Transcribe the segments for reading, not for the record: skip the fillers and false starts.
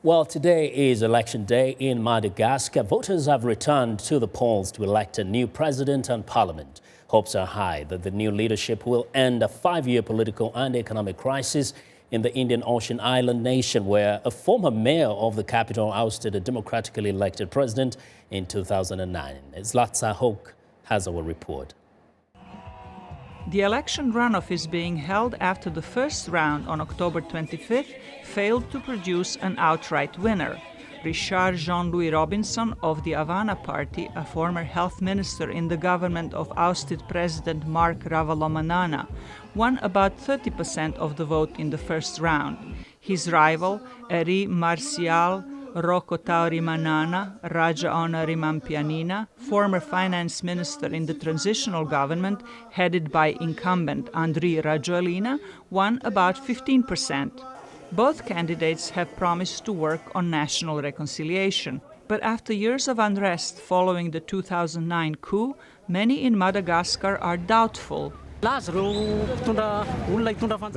Well, today is election day in Madagascar. Voters have returned to the polls to elect a new president and parliament. Hopes are high that the new leadership will end a 5-year political and economic crisis in the Indian Ocean island nation, where a former mayor of the capital ousted a democratically elected president in 2009. Zlatsa Hoke has our report. The election runoff is being held after the first round on October 25th failed to produce an outright winner. Richard Jean-Louis Robinson of the Avana Party, a former health minister in the government of ousted President Marc Ravalomanana, won about 30% of the vote in the first round. His rival, Eri Marcial Rokotaurimanana Rajaonarimampianina, former finance minister in the transitional government headed by incumbent Andry Rajoelina, won about 15%. Both candidates have promised to work on national reconciliation. But after years of unrest following the 2009 coup, many in Madagascar are doubtful. The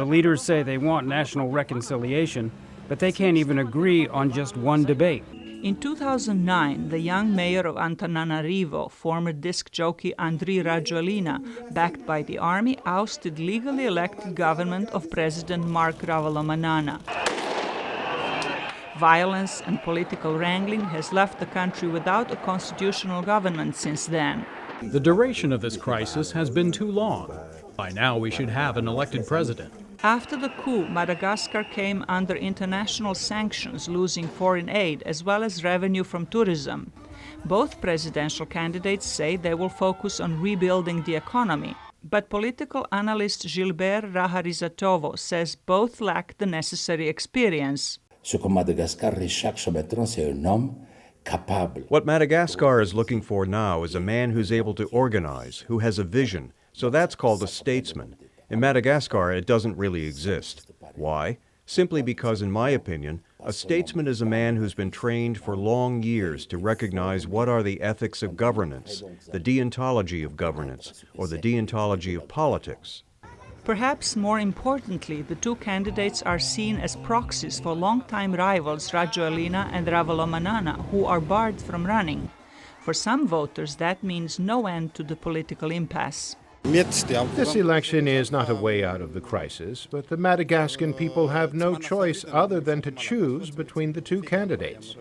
leaders say they want national reconciliation, but they can't even agree on just one debate. In 2009, the young mayor of Antananarivo, former disc jockey Andry Rajoelina, backed by the army, ousted legally elected government of President Marc Ravalomanana. Violence and political wrangling has left the country without a constitutional government since then. The duration of this crisis has been too long. By now, we should have an elected president. After the coup, Madagascar came under international sanctions, losing foreign aid as well as revenue from tourism. Both presidential candidates say they will focus on rebuilding the economy. But political analyst Gilbert Raharizatovo says both lack the necessary experience. What Madagascar is looking for now is a man who's able to organize, who has a vision. So that's called a statesman. In Madagascar, it doesn't really exist. Why? Simply because, in my opinion, a statesman is a man who's been trained for long years to recognize what are the ethics of governance, the deontology of governance, or the deontology of politics. Perhaps more importantly, the two candidates are seen as proxies for longtime rivals Rajoelina and Ravalomanana, who are barred from running. For some voters, that means no end to the political impasse. This election is not a way out of the crisis, but the Madagascan people have no choice other than to choose between the two candidates.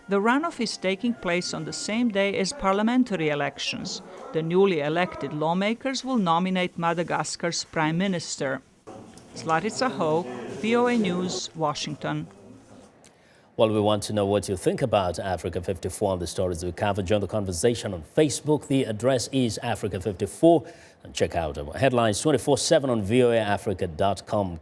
The runoff is taking place on the same day as parliamentary elections. The newly elected lawmakers will nominate Madagascar's prime minister. Zlatsa Hoke, VOA News, Washington. Well, we want to know what you think about Africa 54 and the stories we cover. Join the conversation on Facebook. The address is Africa 54. And check out our headlines 24/7 on voaafrica.com.